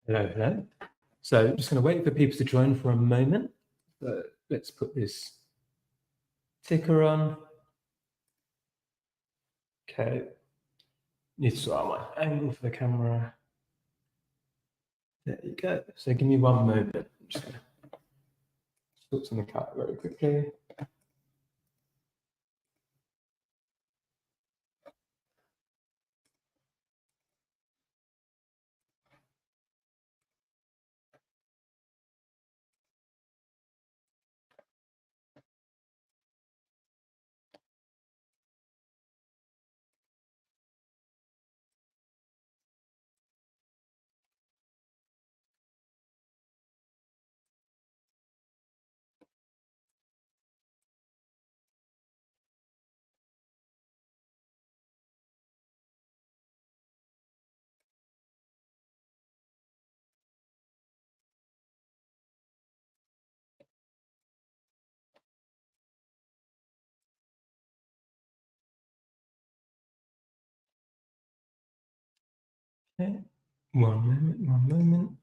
Hello, hello. So just going to wait for people to join for a moment. So let's put this ticker on. Okay. Need to sort out my angle for the camera. There you go. So give me one moment. I'm just going to sort something out very quickly. Okay. One moment.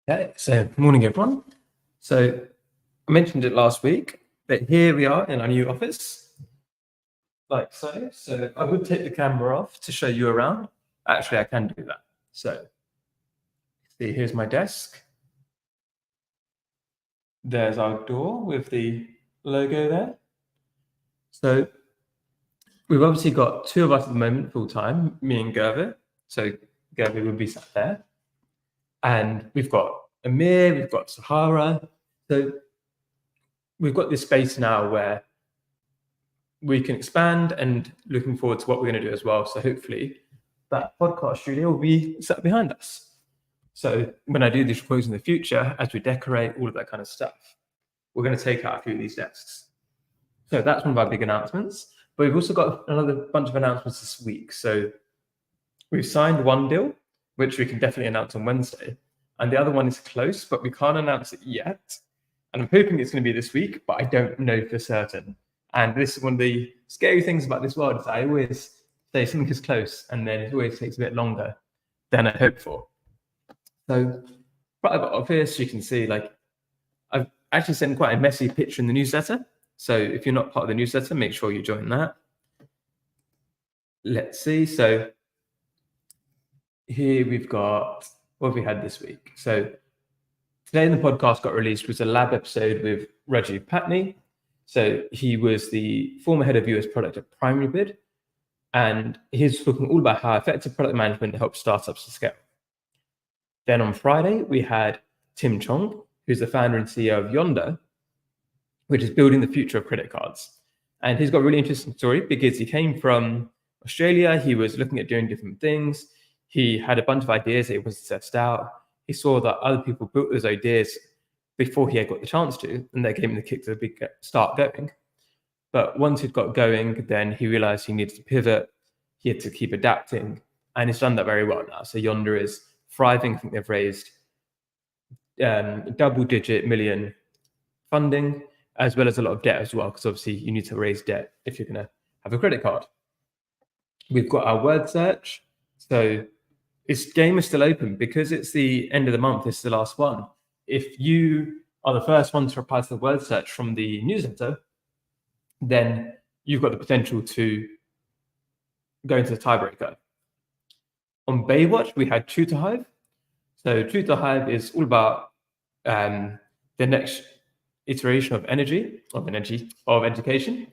Okay, so morning everyone. So I mentioned it last week, but here we are in our new office, like so. So I would take the camera off to show you around. Actually, I can do that. So see, here's my desk. There's our door with the logo there. So we've obviously got two of us at the moment full time, me and Gervit. So Gervit would be sat there. And we've got Amir, we've got Sahara. So we've got this space now where we can expand and looking forward to what we're going to do as well. So hopefully that podcast studio will be sat behind us. So when I do these recordings in the future, as we decorate, all of that kind of stuff, we're going to take out a few of these desks. So that's one of our big announcements. But we've also got another bunch of announcements this week. So we've signed one deal, which we can definitely announce on Wednesday. And the other one is close, but we can't announce it yet. And I'm hoping it's going to be this week, but I don't know for certain. And this is one of the scary things about this world is I always say something is close and then it always takes a bit longer than I hoped for. So right above here, so you can see, like, I've actually sent quite a messy picture in the newsletter. So if you're not part of the newsletter, make sure you join that. Let's see. So here we've got, what have we had this week? So today the podcast got released was a lab episode with Rajiv Patni. So he was the former head of US product at PrimaryBid, and he's talking all about how effective product management helps startups to scale. Then on Friday, we had Tim Chong, who's the founder and CEO of Yonder, which is building the future of credit cards. And he's got a really interesting story because he came from Australia. He was looking at doing different things. He had a bunch of ideas that he was to test out. He saw that other people built those ideas before he had got the chance to, and that gave him the kick to start going. But once he'd got going, then he realized he needed to pivot. He had to keep adapting, and he's done that very well now. So Yonder is thriving. I think they've raised double-digit million funding, as well as a lot of debt as well, because obviously you need to raise debt if you're going to have a credit card. We've got our word search. So this game is still open because it's the end of the month. This is the last one. If you are the first one to reply to the word search from the newsletter, then you've got the potential to go into the tiebreaker. On Baywatch, we had Tutor Hive. So Tutor Hive is all about the next iteration of education.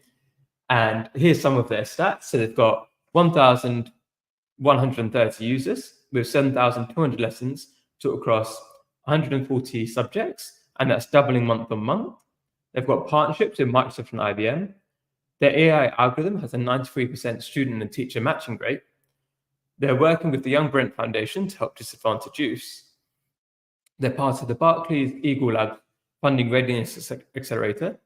And here's some of their stats. So they've got 1,130 users with 7,200 lessons taught across 140 subjects, and that's doubling month on month. They've got partnerships with Microsoft and IBM. Their AI algorithm has a 93% student and teacher matching rate. They're working with the Young Brent Foundation to help disadvantaged youth. They're part of the Barclays Eagle Lab Funding Readiness Accelerator,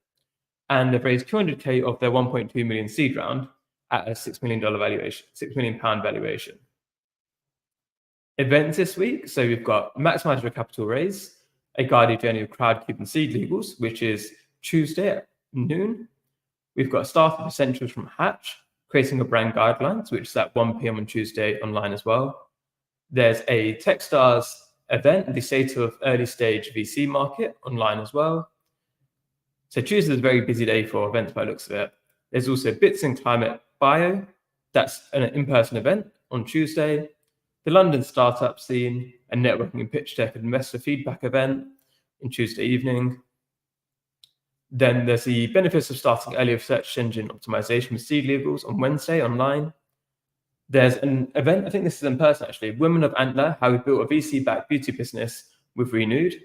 and they've raised 200K of their 1.2 million seed round at a $6 million valuation, £6 million valuation. Events this week. So we've got Maximize Your Capital Raise, a guided journey of Crowdcube and Seed Legals, which is Tuesday at noon. We've got Startup Essentials from Hatch, creating a brand guidelines, which is at 1 p.m. on Tuesday online as well. There's a Techstars event, the state of early stage VC market, online as well. So Tuesday is a very busy day for events by the looks of it. There's also Bits in Climate Bio. That's an in-person event on Tuesday. The London Startup Scene, a networking and pitch deck and investor feedback event on Tuesday evening. Then there's the benefits of starting early search engine optimization with Seed Legals on Wednesday online. There's an event, I think this is in person actually, Women of Antler, how we built a VC-backed beauty business with Renewed.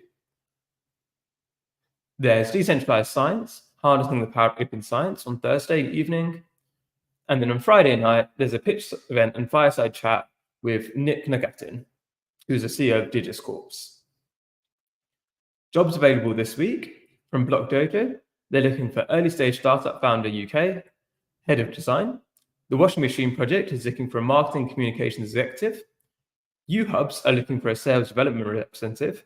There's Decentralized Science, harnessing the power of open science on Thursday evening. And then on Friday night, there's a pitch event and fireside chat with Nick Nagatin, who's the CEO of Digiscorps. Jobs available this week from Block Dojo. They're looking for early stage startup founder UK, head of design. The Washing Machine Project is looking for a marketing communications executive. UHubs are looking for a sales development representative.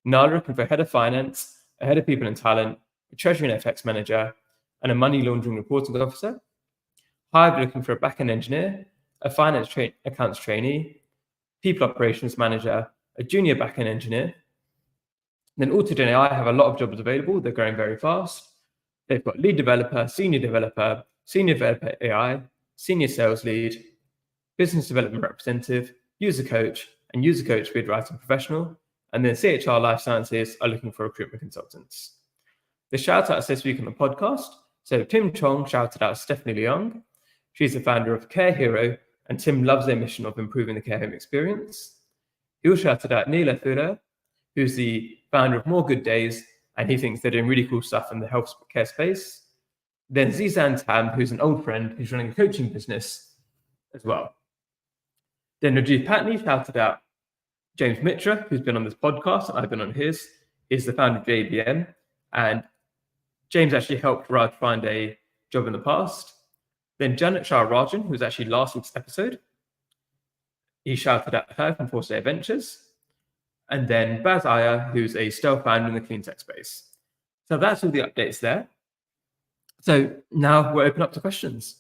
Nala looking for a head of finance, a head of people and talent, a treasury and FX manager, and a money laundering reporting officer. Hive looking for a back-end engineer, a finance accounts trainee, people operations manager, a junior back-end engineer. Then Autogen AI have a lot of jobs available. They're growing very fast. They've got lead developer, senior developer AI, senior sales lead, business development representative, user coach, and user coach bid writing professional. And then CHR Life Sciences are looking for recruitment consultants. The shout outs this week on the podcast. So Tim Chong shouted out Stephanie Leung. She's the founder of Care Hero, and Tim loves their mission of improving the care home experience. He also shouted out Neela Thura, who's the founder of More Good Days, and he thinks they're doing really cool stuff in the healthcare space. Then Zizan Tam, who's an old friend, who's running a coaching business as well. Then Rajiv Patni shouted out James Mitra, who's been on this podcast, and I've been on his, is the founder of JBM. And James actually helped Raj find a job in the past. Then Janet Shah Rajan, who was actually last week's episode, he shouted at her from Foresight Ventures. And then Baz Iyer, who's a stealth founder in the clean tech space. So that's all the updates there. So now we're open up to questions.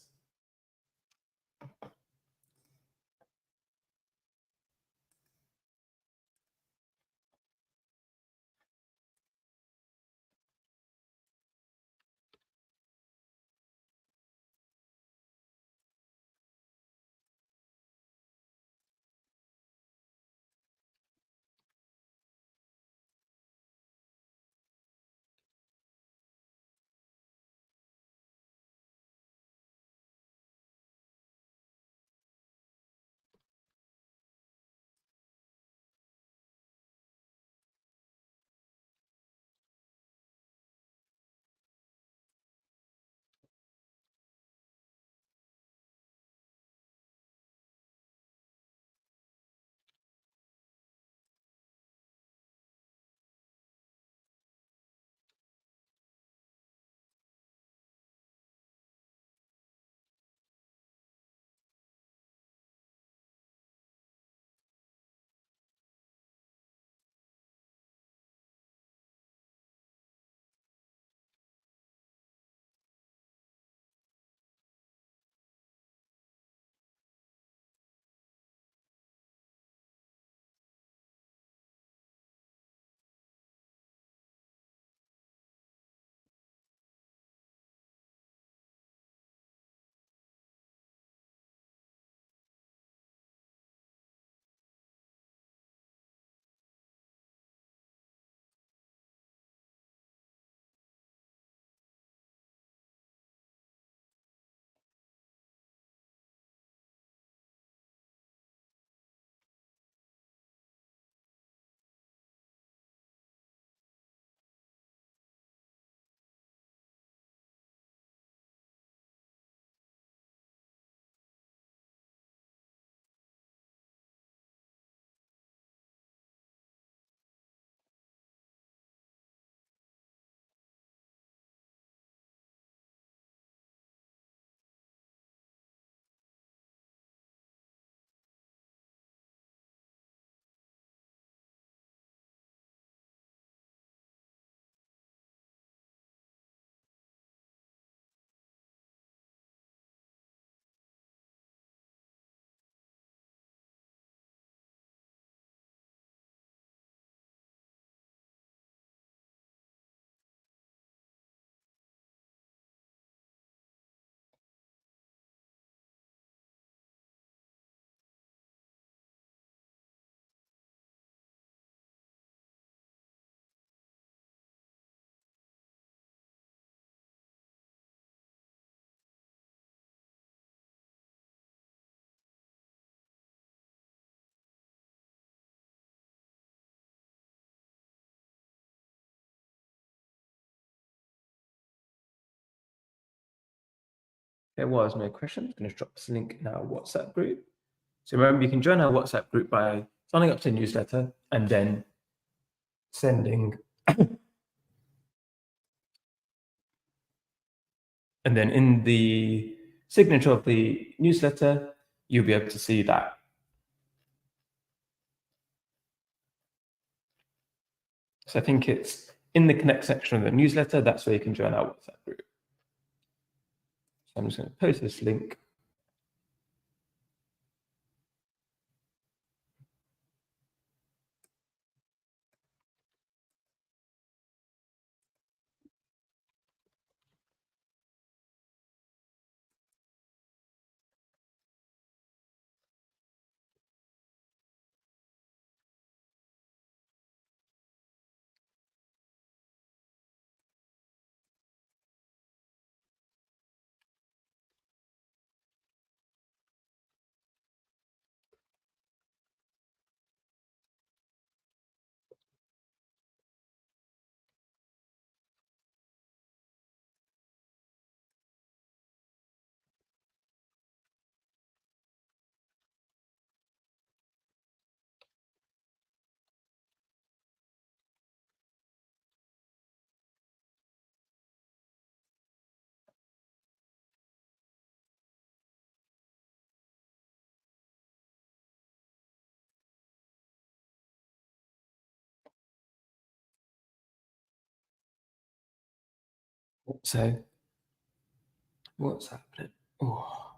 there was no question. I'm going to drop this link in our WhatsApp group. So remember, you can join our WhatsApp group by signing up to the newsletter and then sending, and then in the signature of the newsletter, you'll be able to see that. So I think it's in the connect section of the newsletter. That's where you can join our WhatsApp group. So I'm just going to post this link. So what's happening? Oh.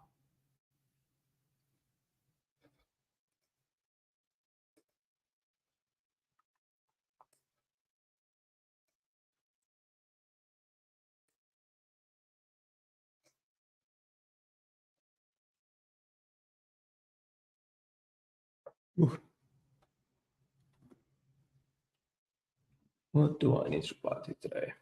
What do I need to reply to today?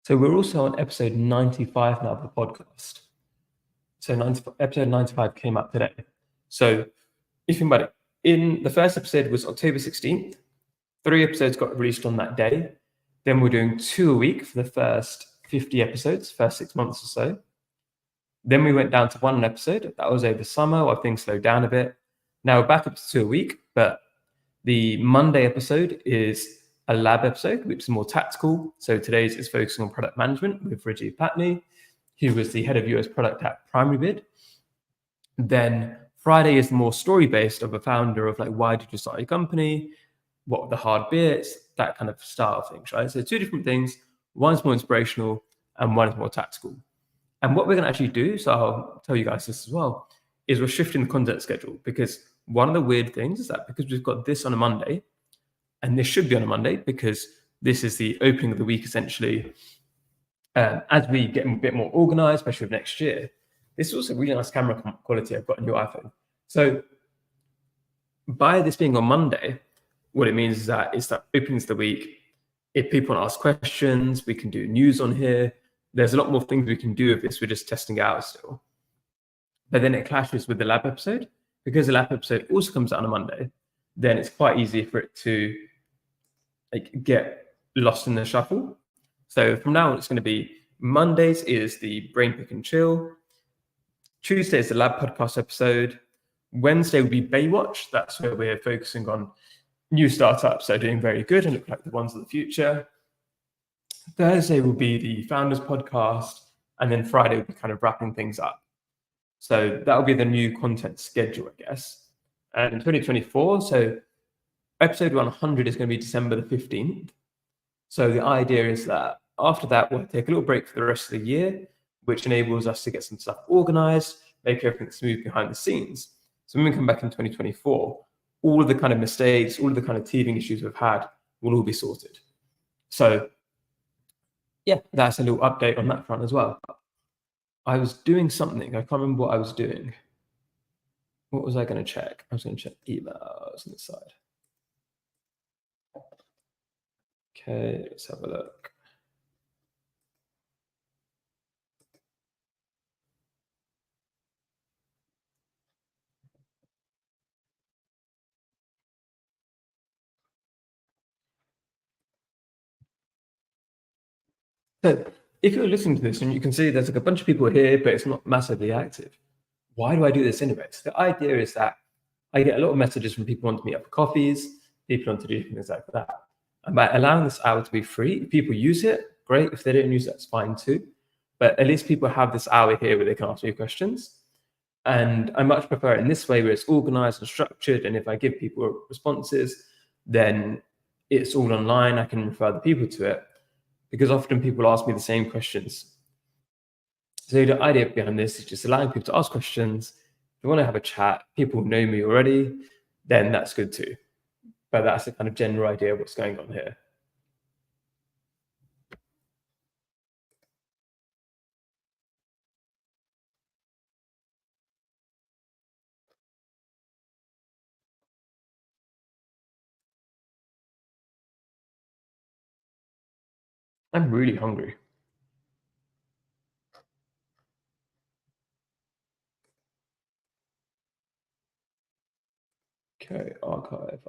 So we're also on episode 95 now of the podcast. So episode 95 came out today. So if you think about it, the first episode was October 16th. 3 episodes got released on that day. Then we're doing 2 a week for the first 50 episodes, first 6 months or so. Then we went down to 1 episode. That was over summer while things slowed down a bit. Now we're back up to 2 a week, but the Monday episode is a lab episode, which is more tactical. So today's is focusing on product management with Rajiv Patni, who was the head of US product at PrimaryBid. Then Friday is more story-based of a founder of like, why did you start your company? What were the hard bits? That kind of style of things, right? So 2 different things. One's more inspirational and one is more tactical. And what we're going to actually do, so I'll tell you guys this as well, is we're shifting the content schedule, because one of the weird things is that because we've got this on a Monday, and this should be on a Monday because this is the opening of the week essentially, as we get a bit more organized, especially with next year. This is also really nice camera quality I've got on your iPhone. So by this being on Monday, what it means is that it's that opens the week. If people want to ask questions, we can do news on here. There's a lot more things we can do with this. We're just testing it out still. But then it clashes with the lab episode. Because the lab episode also comes out on a Monday, then it's quite easy for it to like get lost in the shuffle. So from now on, it's going to be Mondays is the Brain Pick and Chill. Tuesday is the lab podcast episode. Wednesday will be Baywatch. That's where we're focusing on new startups that are doing very good and look like the ones of the future. Thursday will be the Founders podcast. And then Friday will be kind of wrapping things up. So that will be the new content schedule, I guess. And in 2024, so episode 100 is going to be December the 15th. So the idea is that after that, we'll take a little break for the rest of the year, which enables us to get some stuff organized, make everything smooth behind the scenes. So when we come back in 2024, all of the kind of mistakes, all of the kind of teething issues we've had will all be sorted. So yeah, that's a little update on that front as well. I was doing something. I can't remember what I was doing. What was I going to check? I was going to check emails on the side. Okay, let's have a look. So if you're listening to this and you can see there's like a bunch of people here, but it's not massively active, why do I do this anyway? So the idea is that I get a lot of messages from people wanting to meet up for coffees, people want to do things like that. And by allowing this hour to be free, if people use it, great. If they don't use it, that's fine too. But at least people have this hour here where they can ask me questions. And I much prefer it in this way where it's organized and structured. And if I give people responses, then it's all online. I can refer the people to it because often people ask me the same questions. So the idea behind this is just allowing people to ask questions. If you want to have a chat, people know me already, then that's good too. But that's the kind of general idea of what's going on here. I'm really hungry. Okay, archive.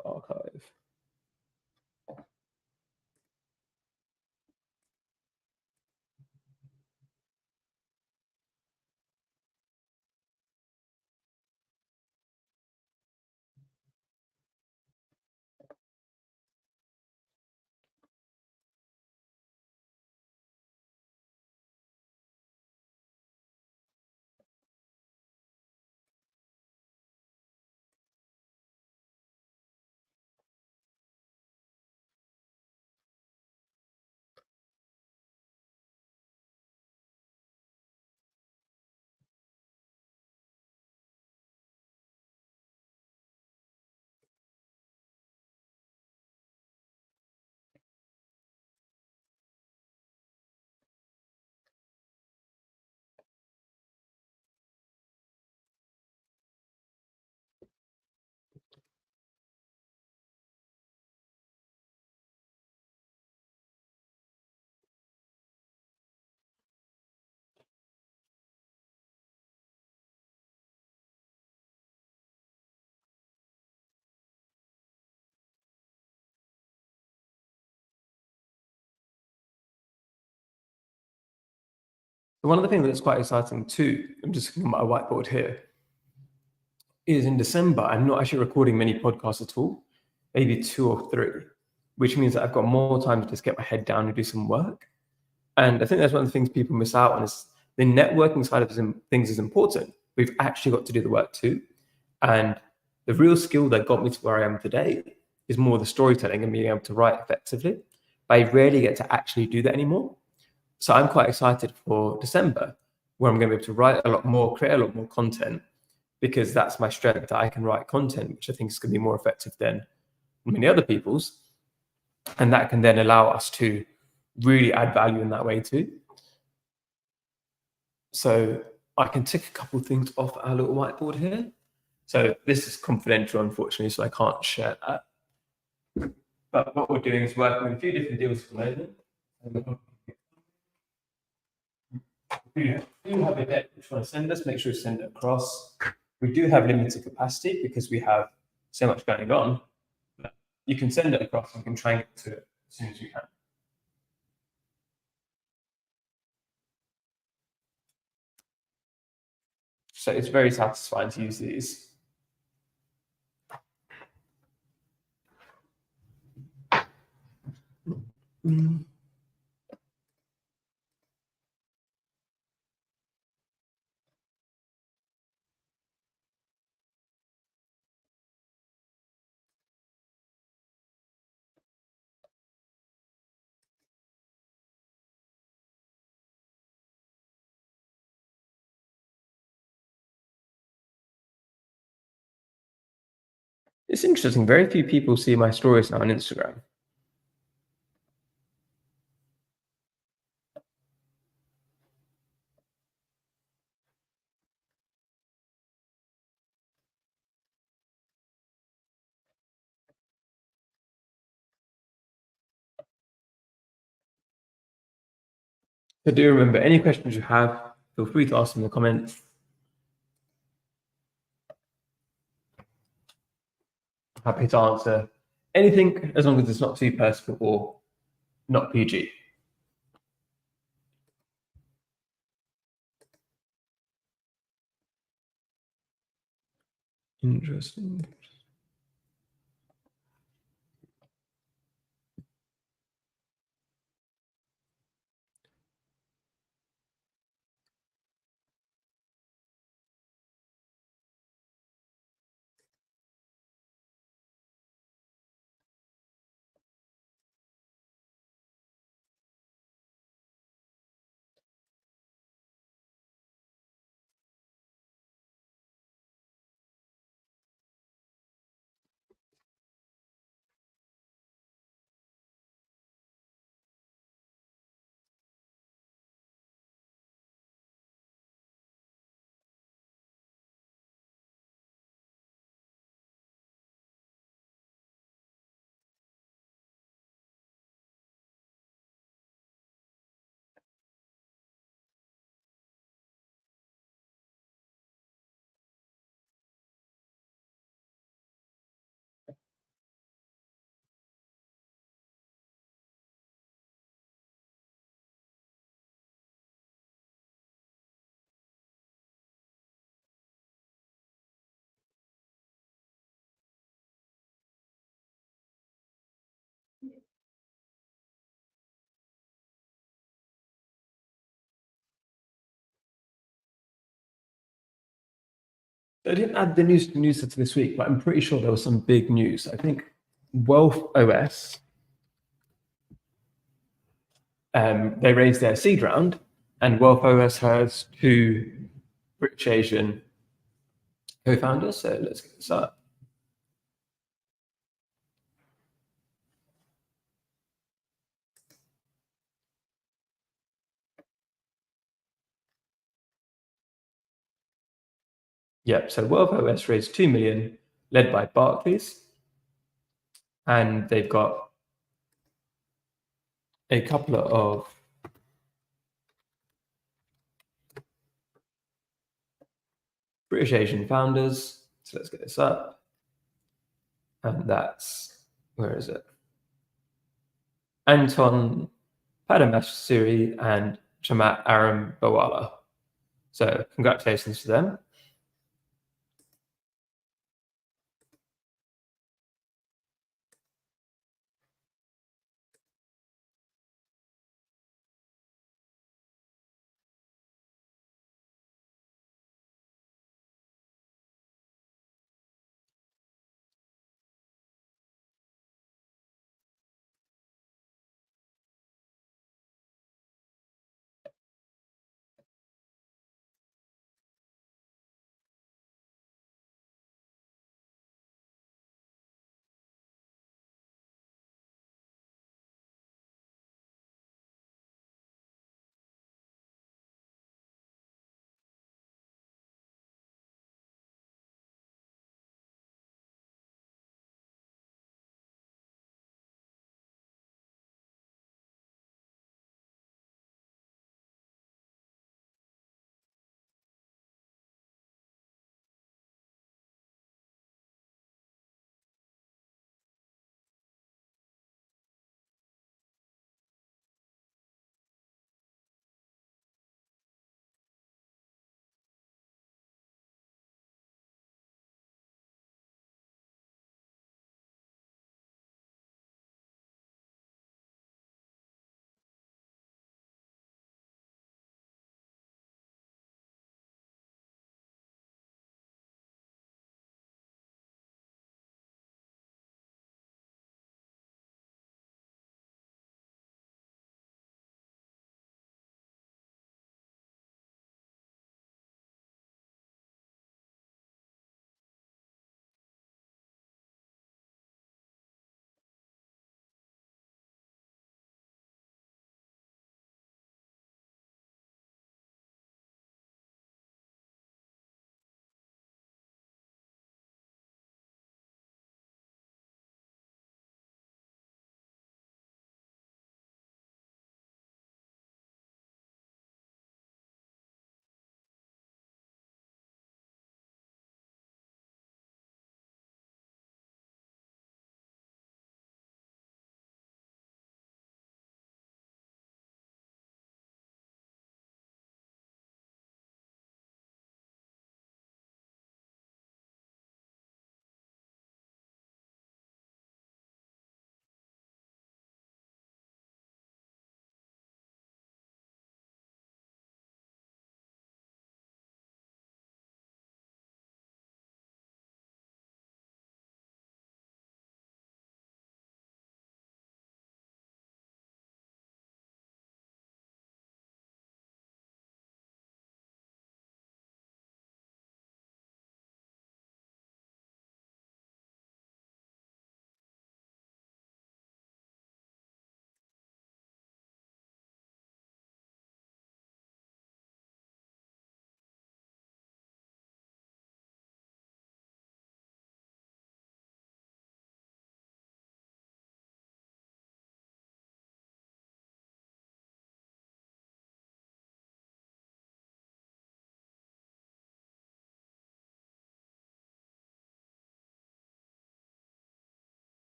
One of the things that's quite exciting too, I'm just looking at my whiteboard here, is in December, I'm not actually recording many podcasts at all, maybe two or three, which means that I've got more time to just get my head down and do some work. And I think that's one of the things people miss out on is the networking side of things is important. We've actually got to do the work too. And the real skill that got me to where I am today is more the storytelling and being able to write effectively. But I rarely get to actually do that anymore. So I'm quite excited for December, where I'm going to be able to write a lot more, create a lot more content, because that's my strength that I can write content, which I think is going to be more effective than many other people's. And that can then allow us to really add value in that way too. So I can tick a couple of things off our little whiteboard here. So this is confidential, unfortunately, so I can't share that. But what we're doing is working with a few different deals at the moment. If you have a deck which you want to send us, make sure you send it across. We do have limited capacity because we have so much going on. But you can send it across and we can try and get to it as soon as we can. So it's very satisfying to use these. Mm. It's interesting. Very few people see my stories now on Instagram. So do remember, any questions you have, feel free to ask them in the comments. Happy to answer anything as long as it's not too personal or not PG. Interesting. I didn't add the news to this week, but I'm pretty sure there was some big news. I think Wealth OS, they raised their seed round, and Wealth OS has two British Asian co-founders. So let's get this up. Yep. So Wealth OS raised 2 million, led by Barclays, and they've got a couple of British Asian founders. So let's get this up. And that's, where is it? Anton Padmasuri and Chamat Aram Bawala. So congratulations to them.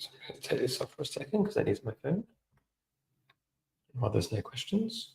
So I'm going to take this off for a second because I need my phone. While there's no questions.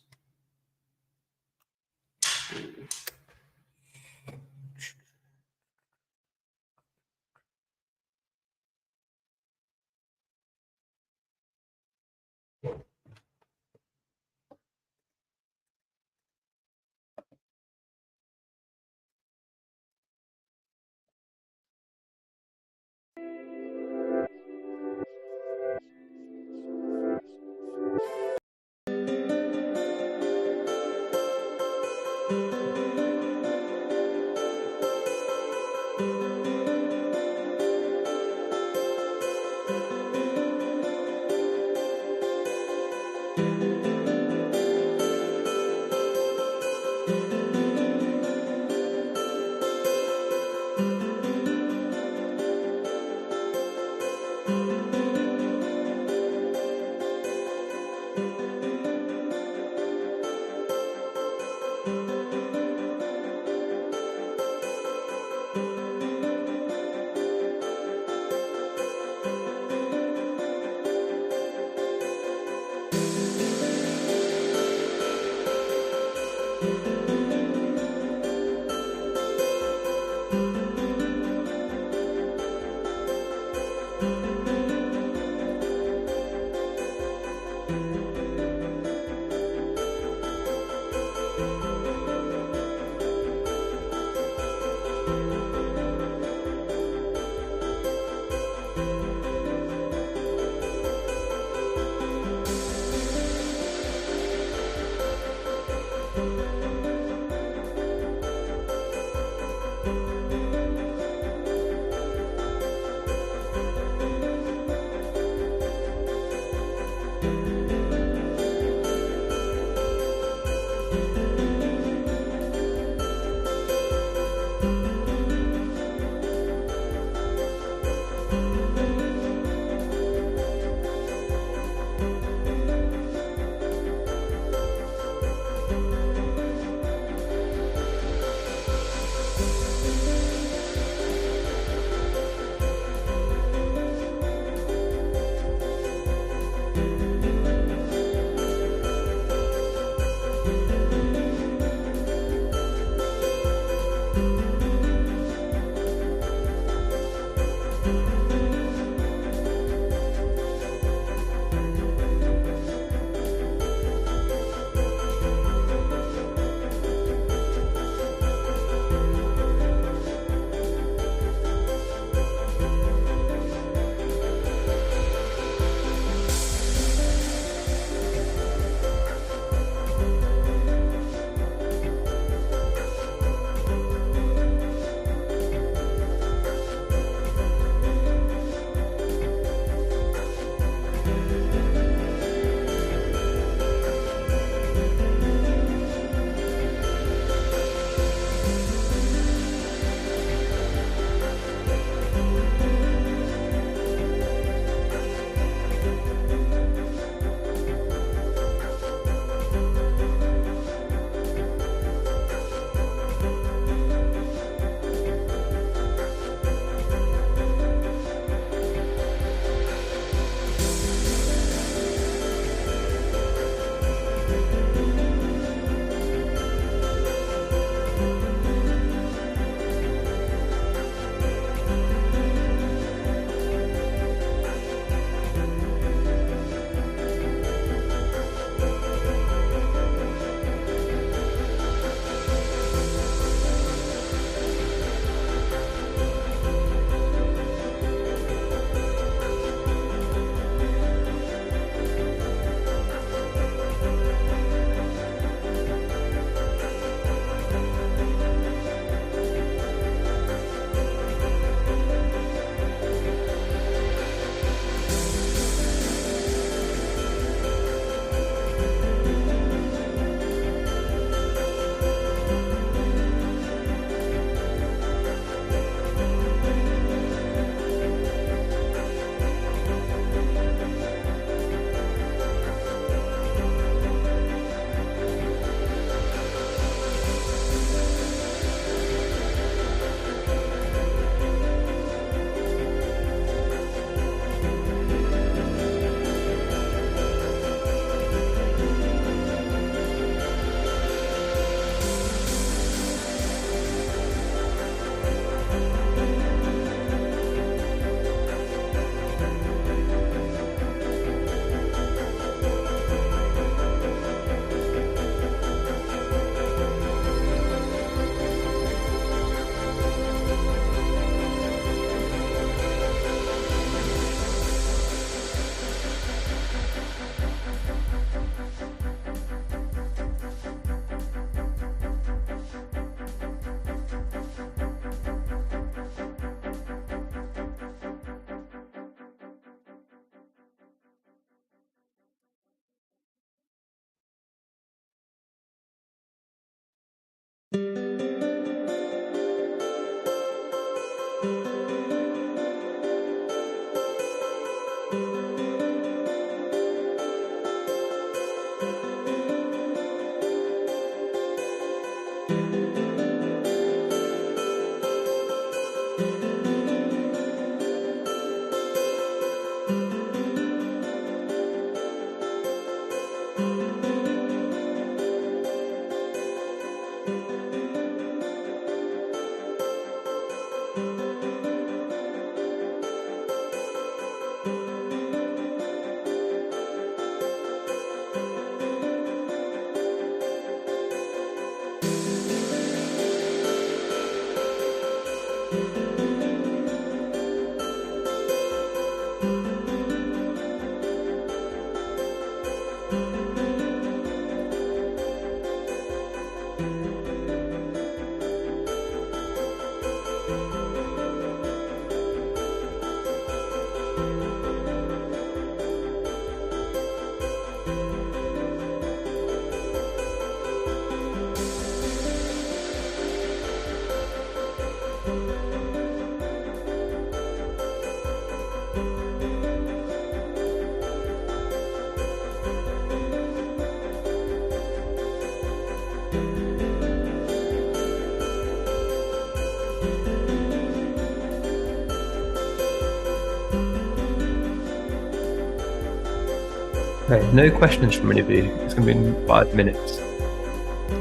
Okay, no questions from anybody. It's going to be in 5 minutes.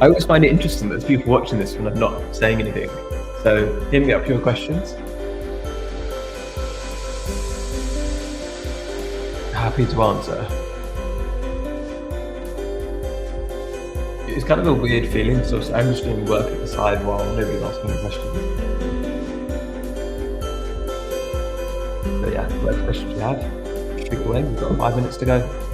I always find it interesting that there's people watching this when I'm not saying anything. So hit me up with your questions. Happy to answer. It's kind of a weird feeling, so I'm just doing work at the side while nobody's asking me questions. But yeah, whatever questions you have, shoot away. We've got 5 minutes to go.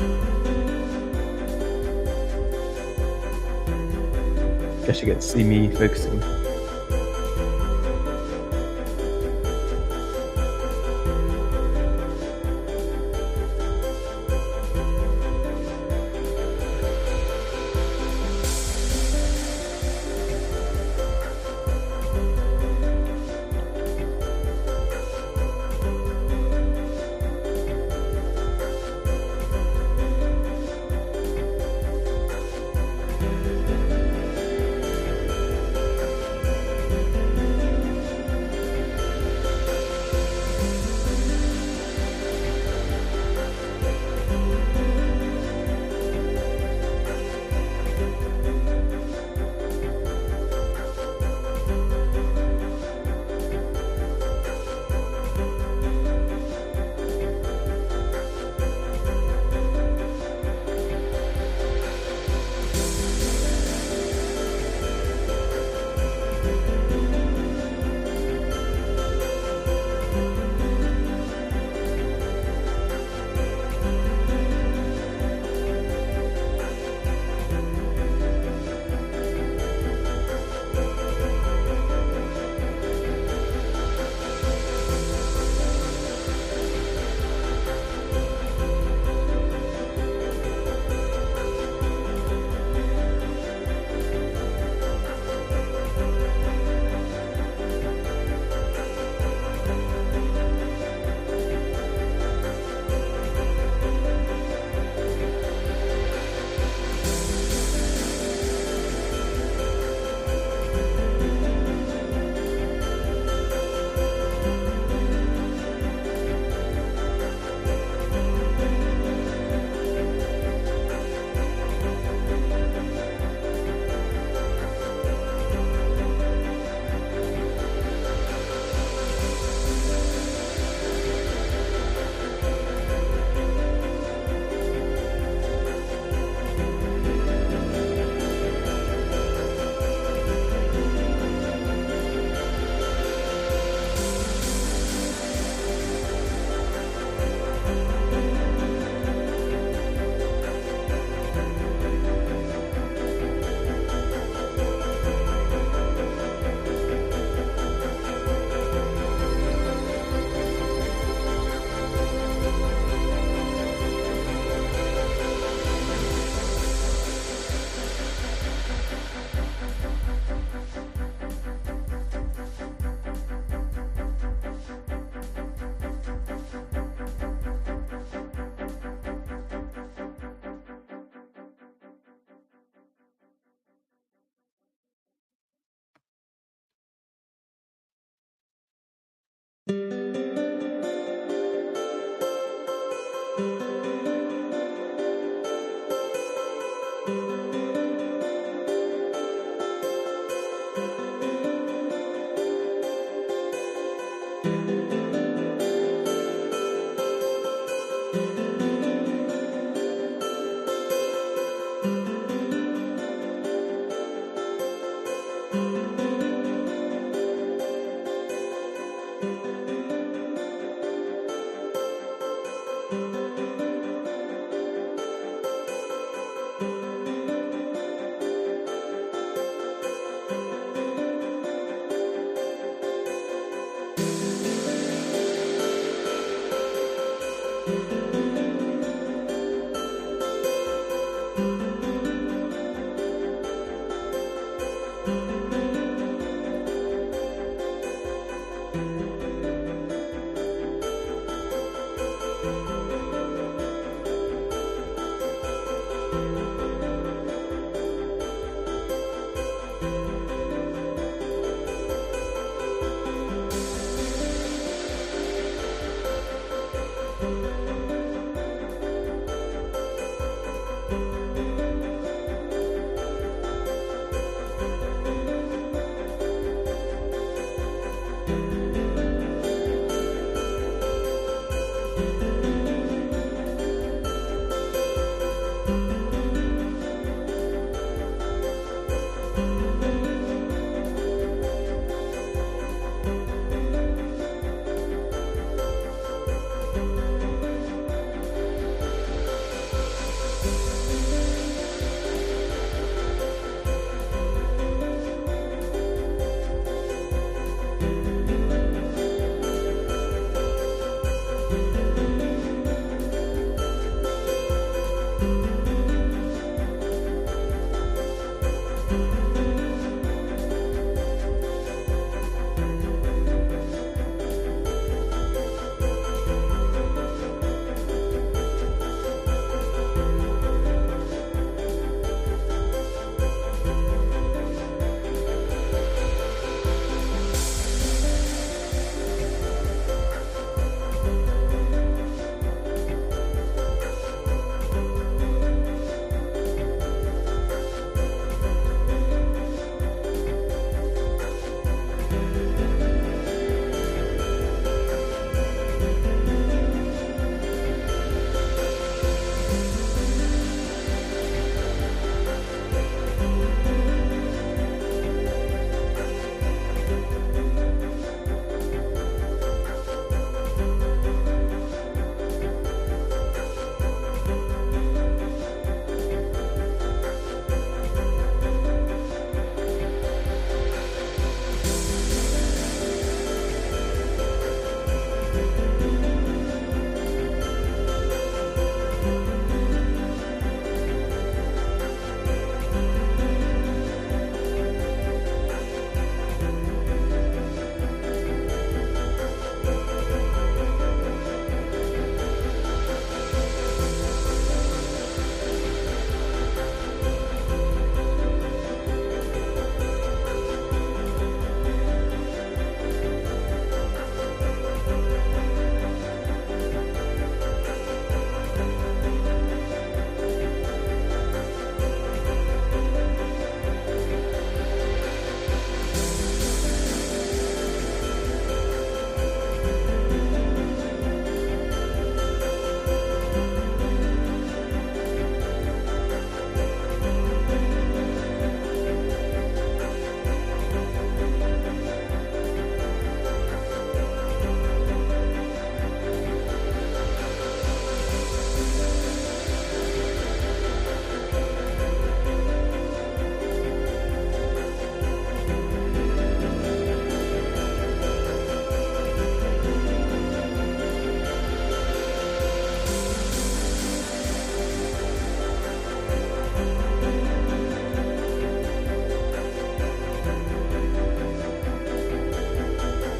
Guess you get to see me focusing.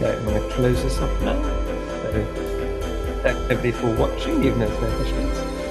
So I'm going to close this off now. So thank everybody for watching, even though there's no questions.